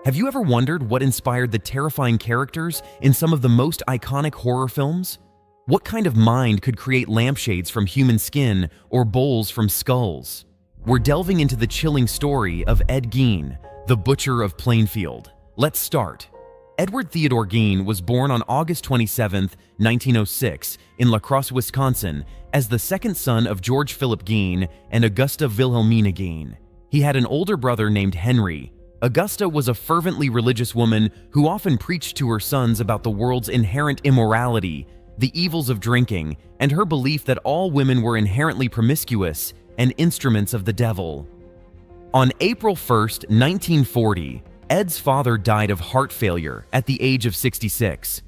Have you ever wondered what inspired the terrifying characters in some of the most iconic horror films? What kind of mind could create lampshades from human skin or bowls from skulls? We're delving into the chilling story of Ed Gein, the Butcher of Plainfield. Let's start. Edward Theodore Gein was born on August 27, 1906, in La Crosse, Wisconsin, as the second son of George Philip Gein and Augusta Wilhelmina Gein. He had an older brother named Henry. Augusta was a fervently religious woman who often preached to her sons about the world's inherent immorality, the evils of drinking, and her belief that all women were inherently promiscuous and instruments of the devil. On April 1, 1940, Ed's father died of heart failure at the age of 66.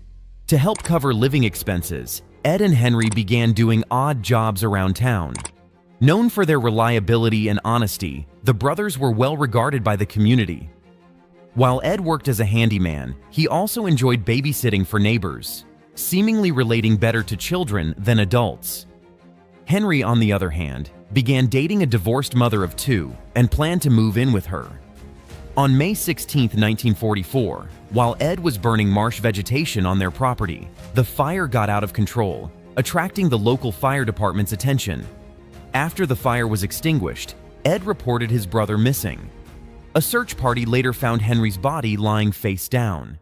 To help cover living expenses, Ed and Henry began doing odd jobs around town. Known for their reliability and honesty, the brothers were well regarded by the community. While Ed worked as a handyman, he also enjoyed babysitting for neighbors, seemingly relating better to children than adults. Henry, on the other hand, began dating a divorced mother of two and planned to move in with her. On May 16, 1944, while Ed was burning marsh vegetation on their property, the fire got out of control, attracting the local fire department's attention. After the fire was extinguished, Ed reported his brother missing. A search party later found Henry's body lying face down.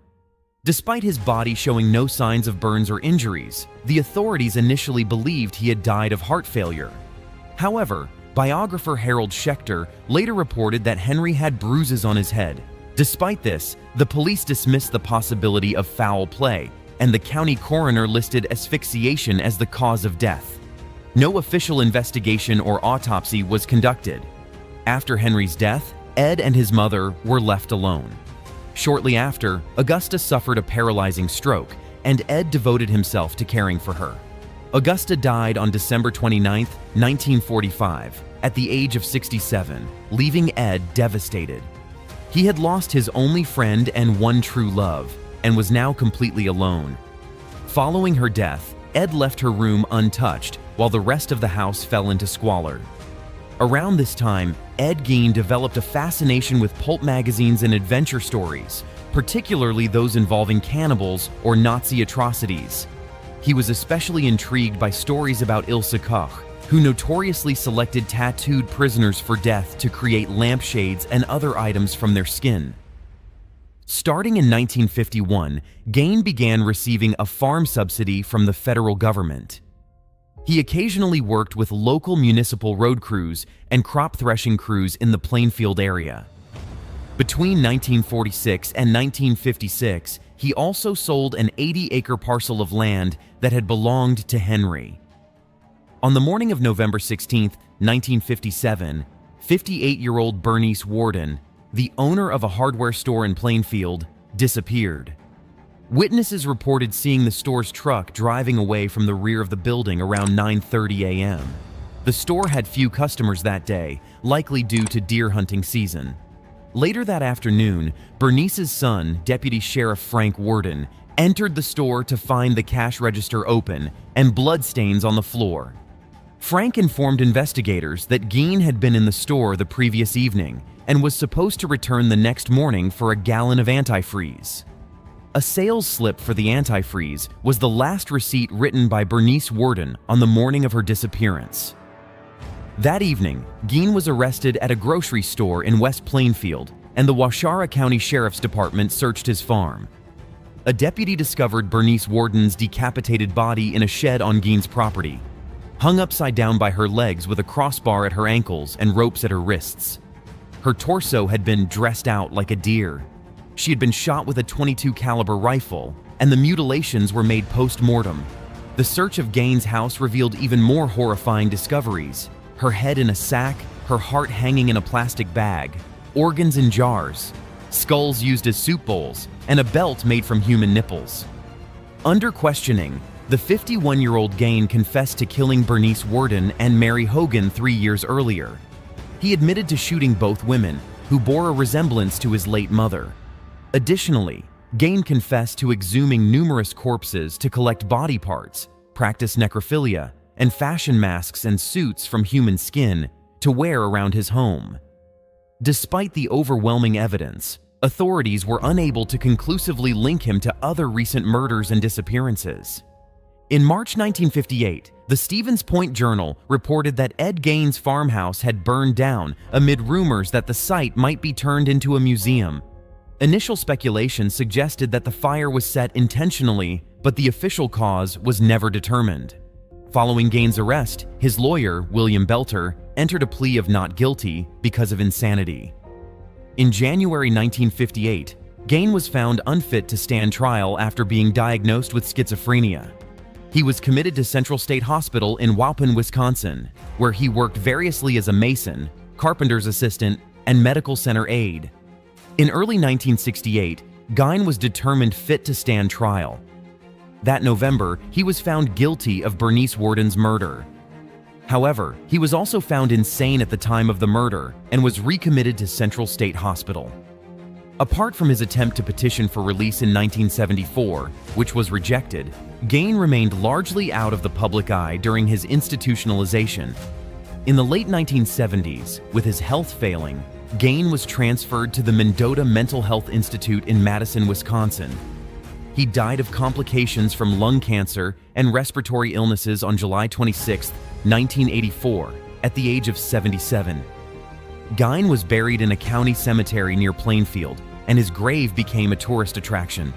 Despite his body showing no signs of burns or injuries, the authorities initially believed he had died of heart failure. However, biographer Harold Schechter later reported that Henry had bruises on his head. Despite this, the police dismissed the possibility of foul play, and the county coroner listed asphyxiation as the cause of death. No official investigation or autopsy was conducted. After Henry's death, Ed and his mother were left alone. Shortly after, Augusta suffered a paralyzing stroke, and Ed devoted himself to caring for her. Augusta died on December 29, 1945, at the age of 67, leaving Ed devastated. He had lost his only friend and one true love, and was now completely alone. Following her death, Ed left her room untouched, while the rest of the house fell into squalor. Around this time, Ed Gein developed a fascination with pulp magazines and adventure stories, particularly those involving cannibals or Nazi atrocities. He was especially intrigued by stories about Ilse Koch, who notoriously selected tattooed prisoners for death to create lampshades and other items from their skin. Starting in 1951, Gein began receiving a farm subsidy from the federal government. He occasionally worked with local municipal road crews and crop threshing crews in the Plainfield area. Between 1946 and 1956, he also sold an 80-acre parcel of land that had belonged to Henry. On the morning of November 16, 1957, 58-year-old Bernice Worden, the owner of a hardware store in Plainfield, disappeared. Witnesses reported seeing the store's truck driving away from the rear of the building around 9:30 a.m. The store had few customers that day, likely due to deer hunting season. Later that afternoon, Bernice's son, Deputy Sheriff Frank Worden, entered the store to find the cash register open and bloodstains on the floor. Frank informed investigators that Gein had been in the store the previous evening and was supposed to return the next morning for a gallon of antifreeze. A sales slip for the antifreeze was the last receipt written by Bernice Worden on the morning of her disappearance. That evening, Gein was arrested at a grocery store in West Plainfield, and the Waushara County Sheriff's Department searched his farm. A deputy discovered Bernice Worden's decapitated body in a shed on Gein's property, hung upside down by her legs with a crossbar at her ankles and ropes at her wrists. Her torso had been dressed out like a deer. She had been shot with a .22 caliber rifle, and the mutilations were made post-mortem. The search of Gein's house revealed even more horrifying discoveries: her head in a sack, her heart hanging in a plastic bag, organs in jars, skulls used as soup bowls, and a belt made from human nipples. Under questioning, the 51-year-old Gein confessed to killing Bernice Worden and Mary Hogan 3 years earlier. He admitted to shooting both women, who bore a resemblance to his late mother. Additionally, Gein confessed to exhuming numerous corpses to collect body parts, practice necrophilia, and fashion masks and suits from human skin to wear around his home. Despite the overwhelming evidence, Authorities were unable to conclusively link him to other recent murders and disappearances. In March 1958, the Stevens Point Journal reported that Ed Gein's farmhouse had burned down amid rumors that the site might be turned into a museum. Initial speculation suggested that the fire was set intentionally, but the official cause was never determined. Following Gein's arrest, his lawyer, William Belter, entered a plea of not guilty because of insanity. In January 1958, Gein was found unfit to stand trial after being diagnosed with schizophrenia. He was committed to Central State Hospital in Waupun, Wisconsin, where he worked variously as a mason, carpenter's assistant, and medical center aide. In early 1968, Gein was determined fit to stand trial. That November, he was found guilty of Bernice Worden's murder. However, he was also found insane at the time of the murder and was recommitted to Central State Hospital. Apart from his attempt to petition for release in 1974, which was rejected, Gein remained largely out of the public eye during his institutionalization. In the late 1970s, with his health failing, Gein was transferred to the Mendota Mental Health Institute in Madison, Wisconsin. He died of complications from lung cancer and respiratory illnesses on July 26, 1984, at the age of 77. Gein was buried in a county cemetery near Plainfield, and his grave became a tourist attraction.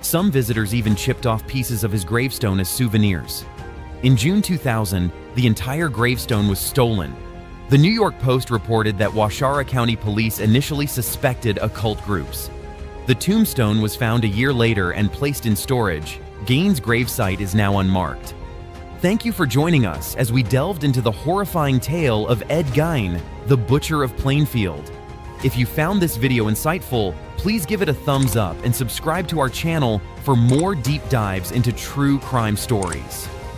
Some visitors even chipped off pieces of his gravestone as souvenirs. In June 2000, the entire gravestone was stolen. The New York Post reported that Waushara County Police initially suspected occult groups. The tombstone was found a year later and placed in storage. Gein's gravesite is now unmarked. Thank you for joining us as we delved into the horrifying tale of Ed Gein, the Butcher of Plainfield. If you found this video insightful, please give it a thumbs up and subscribe to our channel for more deep dives into true crime stories.